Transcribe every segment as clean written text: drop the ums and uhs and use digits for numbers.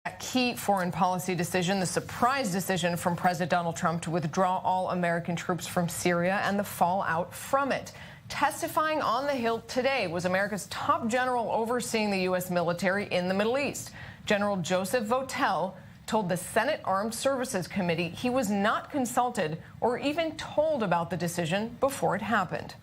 A key foreign policy decision, the surprise decision from President Donald Trump to withdraw all American troops from Syria and the fallout from it. Testifying on the Hill today was America's top general overseeing the U.S. military in the Middle East. General Joseph Votel told the Senate Armed Services Committee he was not consulted or even told about the decision before it happened.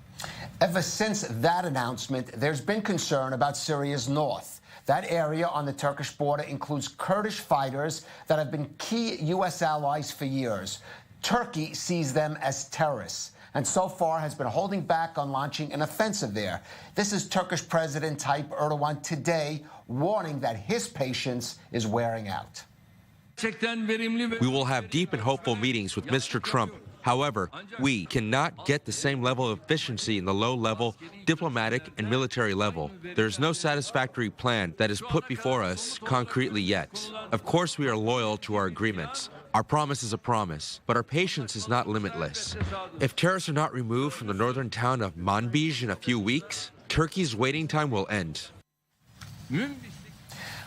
Ever since that announcement, there's been concern about Syria's north. That area on the Turkish border includes Kurdish fighters that have been key U.S. allies for years. Turkey sees them as terrorists and so far has been holding back on launching an offensive there. This is Turkish President Tayyip Erdogan today warning that his patience is wearing out. We will have deep and hopeful meetings with Mr. Trump. However, we cannot get the same level of efficiency in the low-level diplomatic and military level. There is no satisfactory plan that is put before us concretely yet. Of course, we are loyal to our agreements. Our promise is a promise, but our patience is not limitless. If terrorists are not removed from the northern town of Manbij in a few weeks, Turkey's waiting time will end. Well,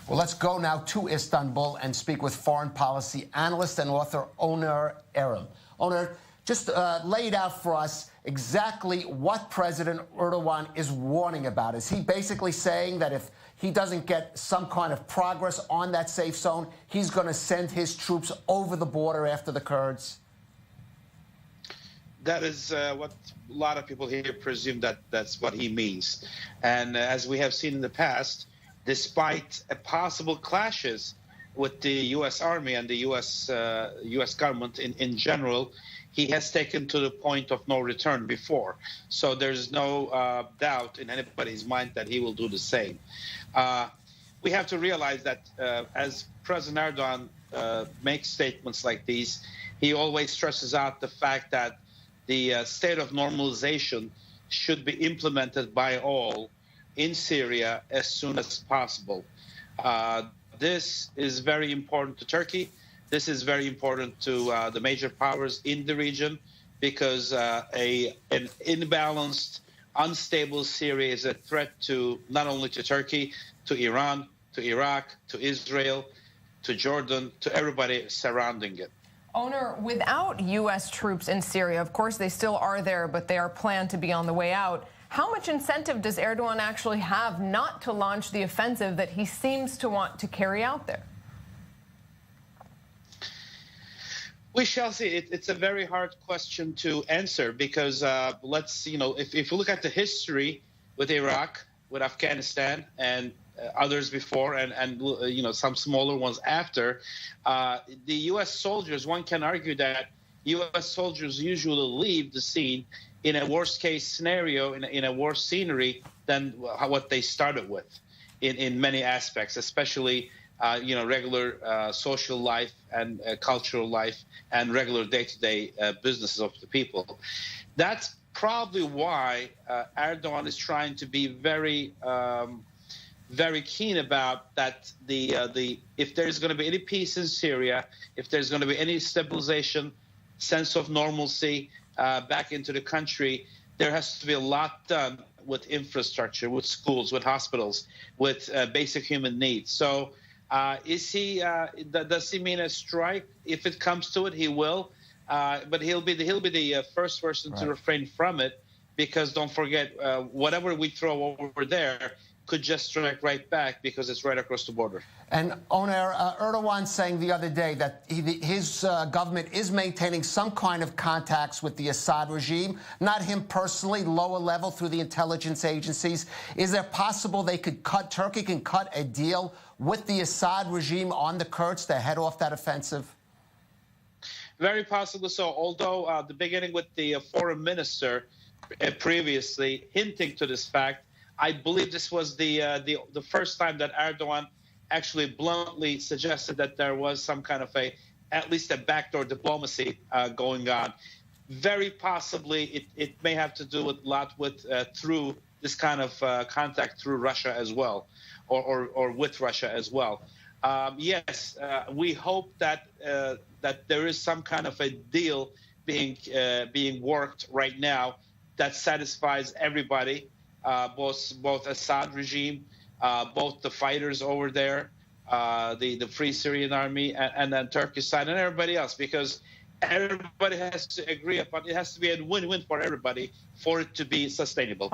let's go now to Istanbul and speak with foreign policy analyst and author Onur Erim. Onur, just lay it out for us exactly what President Erdogan is warning about. Is he basically saying that if he doesn't get some kind of progress on that safe zone, he's going to send his troops over the border after the Kurds? That is what a lot of people here presume that that's what he means. And as we have seen in the past, despite possible clashes with the U.S. Army and the U.S. government in general, he has taken to the point of no return before. So there's no doubt in anybody's mind that he will do the same. We have to realize that as President Erdogan makes statements like these, he always stresses out the fact that the state of normalization should be implemented by all in Syria as soon as possible. This is very important to Turkey. This is very important to the major powers in the region because an imbalanced, unstable Syria is a threat to not only to Turkey, to Iran, to Iraq, to Israel, to Jordan, to everybody surrounding it. Onur, without U.S. troops in Syria, of course they still are there, but they are planned to be on the way out. How much incentive does Erdogan actually have not to launch the offensive that he seems to want to carry out there? We shall see. It's a very hard question to answer because if you look at the history with Iraq, with Afghanistan, and others before, and some smaller ones after, the U.S. soldiers, one can argue that U.S. soldiers usually leave the scene in a worst-case scenario, in a worse scenery than what they started with, in many aspects, especially regular social life and cultural life and regular day-to-day businesses of the people. That's probably why Erdogan is trying to be very, very keen about that. If there's going to be any peace in Syria, if there's going to be any stabilization, sense of normalcy back into the country, there has to be a lot done with infrastructure, with schools, with hospitals, with basic human needs. So does he mean a strike? If it comes to it, he will. But he'll be the first person to refrain from it, because don't forget, whatever we throw over there could just strike right back because it's right across the border. And Onur, Erdogan saying the other day that his government is maintaining some kind of contacts with the Assad regime, not him personally, lower level through the intelligence agencies. Is it possible Turkey can cut a deal with the Assad regime on the Kurds to head off that offensive? Very possible so, although the beginning with the foreign minister previously hinting to this fact, I believe this was the first time that Erdogan actually bluntly suggested that there was some kind of at least a backdoor diplomacy going on. Very possibly it may have to do a lot with through this kind of contact through Russia as well, or with Russia as well. Yes, we hope that that there is some kind of a deal being worked right now that satisfies everybody. Both Assad regime, both the fighters over there, the Free Syrian Army, and then Turkish side and everybody else, because everybody has to agree upon it. Has to be a win-win for everybody for it to be sustainable.